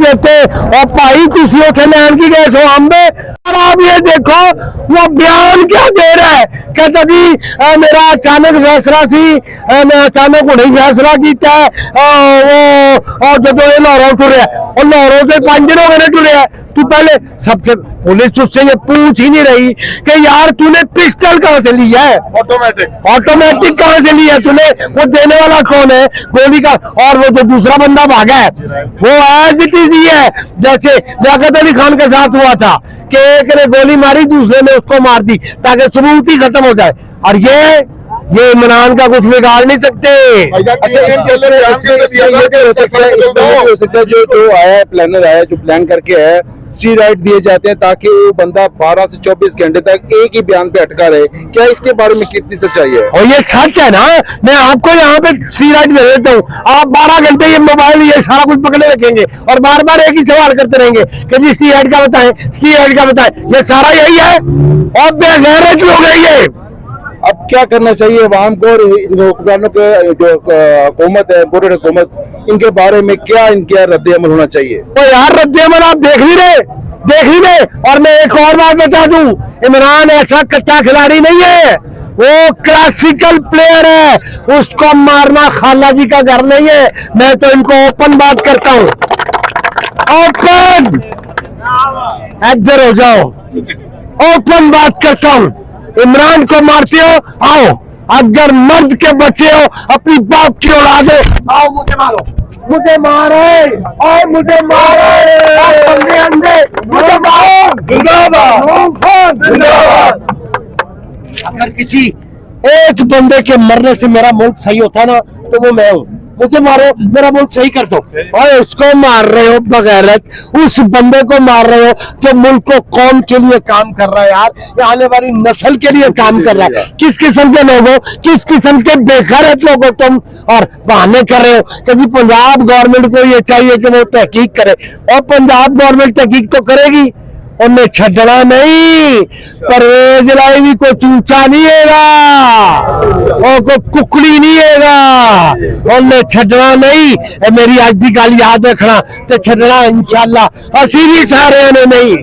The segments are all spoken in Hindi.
देते। और भाई तुसी उठे लैन की गए सो अम्बे, और आप ये देखो वो बयान क्या दे रहा है, कहता जी मेरा अचानक फैसला थी, मैं अचानक उन्हें फैसला किया वो जो लाहौरों टुरे और लाहौरों से 5 दिन हो गए टुरे। तू पहले सबसे पुलिस उससे ये पूछ ही नहीं रही कि यार तूने पिस्टल कहाँ से लिया है, ऑटोमेटिक कहाँ से लिया है तूने, वो देने वाला कौन है गोली का। और वो जो दूसरा बंदा भागा है वो एज इट इज ही है जैसे लियाकत अली खान के साथ हुआ था कि एक ने गोली मारी दूसरे ने उसको मार दी ताकि सबूत ही खत्म हो जाए। और ये इमरान का कुछ बिगाड़ नहीं सकते। जो आया प्लानर आया जो प्लान करके है स्टीरॉइड दिए जाते हैं ताकि वो बंदा 12 से 24 घंटे तक एक ही बयान पे अटका रहे, क्या इसके बारे में कितनी सच्चाई है? और ये सच है ना, मैं आपको यहाँ पे स्टीरॉइड दे देता हूँ, आप 12 घंटे ये मोबाइल ये सारा कुछ पकड़े रखेंगे और बार बार एक ही सवाल करते रहेंगे कि जी स्टीरॉइड का बताएं, स्टीरॉइड का बताएं। ये सारा यही है और बेगैरत लोग हैं ये। अब क्या करना चाहिए अवाम को और हुक्मरानों के जो हुकूमत है बोर्ड हुकूमत, इनके बारे में क्या इनका रद्द-ए-अमल होना चाहिए? तो यार रद्द-ए-अमल आप देख ही रहे। और मैं एक और बात बता दूं, इमरान ऐसा कच्चा खिलाड़ी नहीं है, वो क्लासिकल प्लेयर है, उसको मारना खाला जी का घर नहीं है। मैं तो इनको ओपन बात करता हूं, ओपन इधर हो जाओ, ओपन बात करता हूं। इमरान को मारते हो आओ, अगर मर्द के बच्चे हो अपनी बाप की औलाद हो आओ मुझे मारो, मुझे मारे और मुझे मारे अंधे मुझे मारो। जिंदाबाद जिंदाबाद। अगर किसी एक बंदे के मरने से मेरा मुल्क सही होता ना तो वो मैं हूँ, मुझे मारो मेरा मुल्क सही कर दो। और उसको मार रहे हो बगैरत, उस बंदे को मार रहे हो जो मुल्क को कौम के लिए काम कर रहा है यार, ये आने वाली नस्ल के लिए काम कर रहा है। किस किस्म के लोगों, किस किस्म के बेगैरत लोगों तुम और बहाने कर रहे हो कि जी पंजाब गवर्नमेंट को ये चाहिए कि वो तहकीक करे, और पंजाब गवर्नमेंट तहकीक तो करेगी, उन्हें छड़ना नहीं। परवेज लाई भी कोई चूचा नहीं हैगा और कोई कुकड़ी नहीं हैगा, उन्हें छड़ना नहीं। मेरी आज की गल याद रखना तो छड़ना इंशाल्लाह असी भी सारे ने नहीं।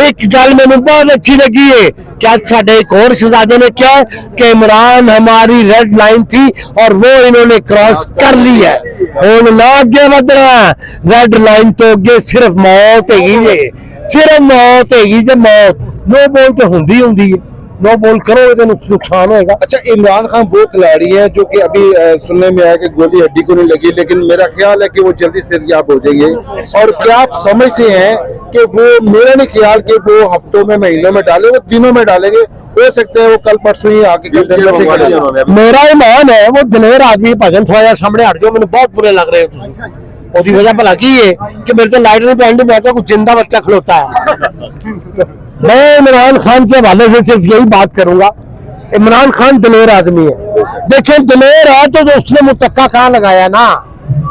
एक गल मैंने बहुत अच्छी लगी है क्या साडे एक और शहजादे ने क्या कि इमरान हमारी रेड लाइन थी और वो इन्होंने क्रॉस कर ली है, उन ना अगे बढ़ना। रेड लाइन तो अगे सिर्फ मौत है, सिर्फ मौत है, मौत नो बॉल तो होंगी है, नो बॉल करोगे तो नुकसान होगा। अच्छा इमरान खान वो खिलाड़ी है जो कि अभी सुनने में आया कि गोली हड्डी को नहीं लगी, लेकिन मेरा ख्याल है कि वो जल्दी सेहतयाब हो जाएंगे। और क्या आप समझते हैं कि वो, मेरा नहीं ख्याल कि वो हफ्तों में महीनों में डाले, वो दिनों में डालेंगे, हो सकता है वो कल परसों ही आके मेरा ईमान है वो दिलेर आदमी भजन थोड़ा सामने हट जाओ, मैंने बहुत बुरे लग रहे हो उसकी वजह भला की है कि मेरे तो लाइट नहीं पहन मैं कुछ जिंदा बच्चा खलोता है। मैं इमरान खान के हवाले से सिर्फ यही बात करूंगा, इमरान खान दिलेर आदमी है। देखिए दिलेर है तो उसने मुतक्का कहाँ लगाया ना,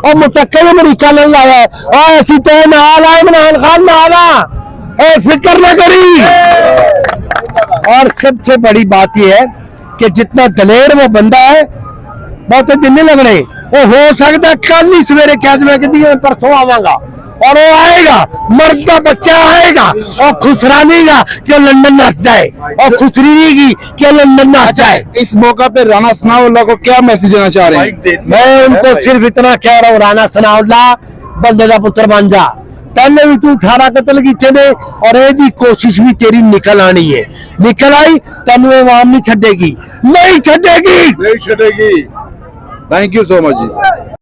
और मुतक्के में अमरीका नहीं लाया और ऐसी तय ना आला इमरान खान ना आला, फिक्र न करी। और सबसे बड़ी बात यह है कि जितना दलेर वो बंदा है बहुत दिन नहीं लगने, वो हो सकता है कल ही सवेरे कह दे कि परसों आवागा, और वो आएगा, मर्द का बच्चा आएगा और खुसरानेगा कि लंदन नाच जाए और खुसरीगी कि लंदन नाच जाए। इस मौका पे राणा सनाउल्लाह को क्या मैसेज देना चाह रहे हैं? मैं उनको सिर्फ इतना कह रहा हूँ, राणा सनाउल्लाह बंदे का पुत्र बन जा, पहले भी तू 18 कतल किए ने और ये कोशिश भी तेरी निकल आनी है, निकल आई तेन आवाम नहीं छेगी, नहीं छेगी। Thank you so much ji.